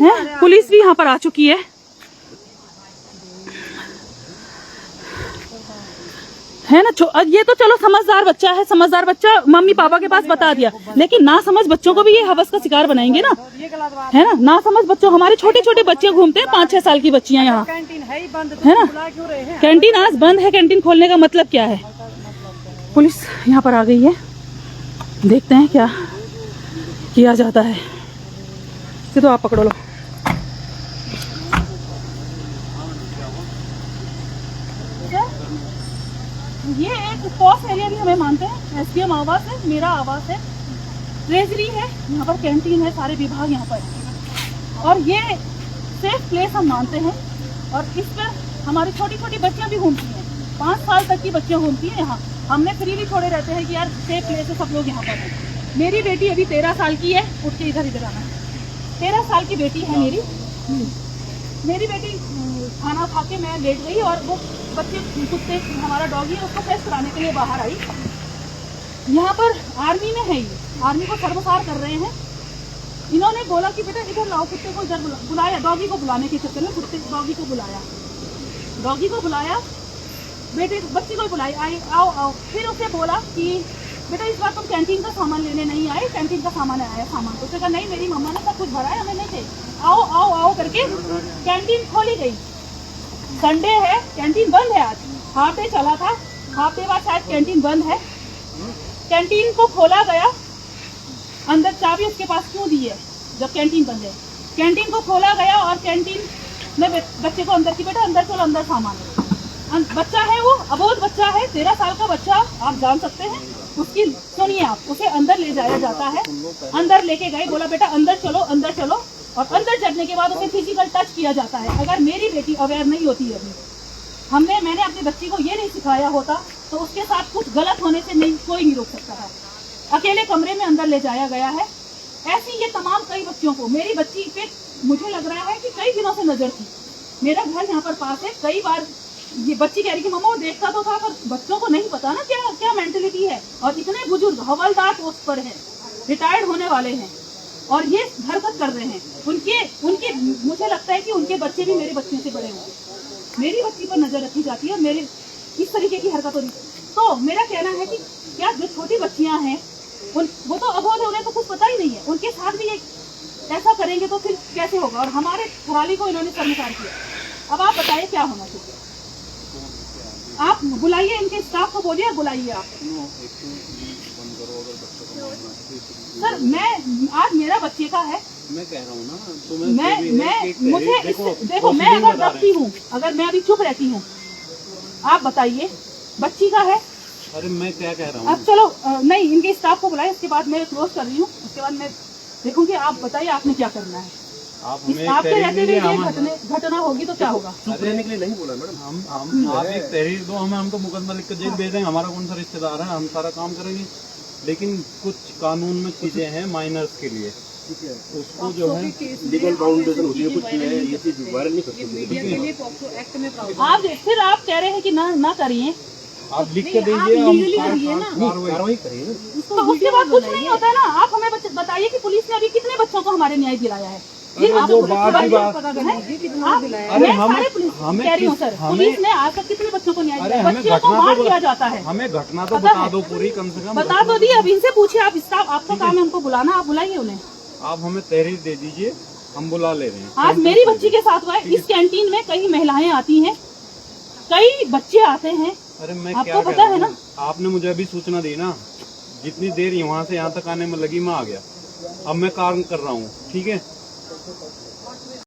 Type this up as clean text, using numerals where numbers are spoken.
है। पुलिस भी यहाँ पर आ चुकी है ना। ये तो चलो समझदार बच्चा है, समझदार बच्चा मम्मी पापा के पास बता दिया, लेकिन ना समझ बच्चों को भी ये हवस का शिकार बनाएंगे ना, है ना समझ बच्चों। हमारे छोटे छोटे बच्चे घूमते हैं, 5-6 साल की बच्चियां यहाँ, है ना। कैंटीन आज बंद है, कैंटीन खोलने का मतलब क्या है। पुलिस यहाँ पर आ गई है, देखते हैं क्या किया जाता है। तो आप पकड़ो लो। ये एक पॉस एरिया भी हमें मानते हैं, एसडीएम आवास है, मेरा आवास है, ट्रेजरी है, यहाँ पर कैंटीन है, सारे विभाग यहाँ पर है, और ये सेफ प्लेस हम मानते हैं। और इस पर हमारी छोटी छोटी बच्चियाँ भी घूमती हैं, 5 साल तक की बच्चियाँ घूमती हैं यहाँ। हमने फ्रीली छोड़े रहते हैं कि यार सेफ प्लेस है, सब लोग यहाँ पर हैं। मेरी बेटी अभी 13 साल की है, उठ के इधर आना है। 13 साल की बेटी है मेरी बेटी खाना खा के मैं लेट गई और वो बच्चे कुत्ते हमारा डॉगी है उसको फ्रेश कराने के लिए बाहर आई। यहाँ पर आर्मी में है, ये आर्मी को सर्वसार कर रहे हैं। इन्होंने बोला कि बेटा इधर लाओ, कुत्ते को इधर बुलाया, डॉगी को बुलाने के चक्कर में डॉगी को बुलाया, बेटे बच्ची को बुलाई, आई आओ। फिर उसे बोला कि बेटा इस बार तुम कैंटीन का सामान लेने नहीं आए, कैंटीन का सामान आया सामान। उसने कहा नहीं, मेरी मम्मा ने सब कुछ भरा है, हमें नहीं चाहिए। आओ करके कैंटीन खोली गई। संडे है, कैंटीन बंद है आज, हाफ डे चला था, हाफ डे बाद शायद कैंटीन बंद है। कैंटीन को खोला गया, अंदर चाबी उसके पास क्यों दी है जब कैंटीन बंद है। कैंटीन को खोला गया और कैंटीन में बच्चे को अंदर की, बेटा अंदर चलो, अंदर सामान है। बच्चा है, वो अबोध बच्चा है, 13 साल का बच्चा, आप जान सकते हैं। उसकी सुनिए आप, उसे अंदर ले जाया जाता है, अंदर लेके गए, बोला बेटा अंदर चलो, और अंदर चढ़ने के बाद उसे फिजिकल टच किया जाता है। अगर मेरी बेटी अवेयर नहीं होती अभी, मैंने अपनी बच्ची को ये नहीं सिखाया होता तो उसके साथ कुछ गलत होने से कोई नहीं रोक सकता था। अकेले कमरे में अंदर ले जाया गया है। ऐसी ये तमाम कई बच्चियों को, मेरी बच्ची पे मुझे लग रहा है कि कई दिनों से नजर थी। मेरा घर यहाँ पर पास है, कई बार ये बच्ची कह रही कि मम्मा वो देखता तो था, पर बच्चों को नहीं पता ना क्या मेंटेलिटी है। और इतने बुजुर्ग हवलदार पोस्ट पर हैं, रिटायर्ड होने वाले हैं, और ये हरकत कर रहे हैं। उनके मुझे लगता है कि उनके बच्चे भी मेरे बच्चों से बड़े होंगे। मेरी बच्ची पर नजर रखी जाती है, मेरे इस तरीके की हरकत हो रही। तो मेरा कहना है कि क्या जो छोटी बच्चियां हैं वो तो अबोध है, उन्हें तो कुछ पता ही नहीं है, उनके साथ भी ऐसा करेंगे तो फिर कैसे होगा। और हमारे खराली को इन्होंने शर्मसार किया। अब आप बताइए क्या होना चाहिए। आप बुलाइए, इनके स्टाफ को बोलिए, बुलाइए आप। सर आज मेरा बच्चे का है, मैं कह रहा हूँ ना, तो मुझे देखो, मैं अगर रखती हूँ, अगर मैं अभी चुप रहती हूँ, आप बताइए, बच्ची का है। अरे मैं क्या कह रहा हूँ, अब चलो नहीं, इनके स्टाफ को बुलाए, उसके बाद मैं क्लोज कर रही हूँ, उसके बाद मैं देखूंगी। आप बताइए आपने क्या करना है। आपके रहते हुए घटना होगी तो क्या होगा। रहने के लिए नहीं बोला मैडम, आप एक तहरीर दो हमें, हम तो मुकदमा लिख कर जेल भेज देंगे, हमारा कौन सा रिश्तेदार है, हम सारा काम करेंगे। लेकिन कुछ कानून में चीजें हैं माइनर्स के लिए, उसको जो है लीगल बाउंडेशन होती है, कुछ ये चीज वायरल नहीं करती। आप फिर आप कह रहे हैं कि ना करिए, आप लिख के दीजिए, कार्रवाई करिए। तो उसके बाद कुछ नहीं होता है ना। आप हमें बताइए कि पुलिस ने अभी कितने बच्चों को हमारे न्याय दिलाया है। पुलिस ने आज तक कितने बच्चों को न्याय दिया, बच्चियों को मार दिया जाता है। हमें घटना तो बता दो पूरी, कम से कम बता तो दी। अब इनसे पूछिए, आप स्टाफ, आपका काम है उनको बुलाना, आप बुलाइए उन्हें। आप हमें तहरीर दे दीजिए, हम बुला ले रहे हैं। आज मेरी बच्ची के साथ हुआ है। इस कैंटीन में कई महिलाएं आती हैं, कई बच्चे आते हैं। अरे मैं आपको पता है ना, आपने मुझे अभी सूचना दी ना, जितनी देर वहाँ से यहाँ तक आने में लगी, मैं आ गया। अब मैं काम कर रहा हूँ, ठीक है।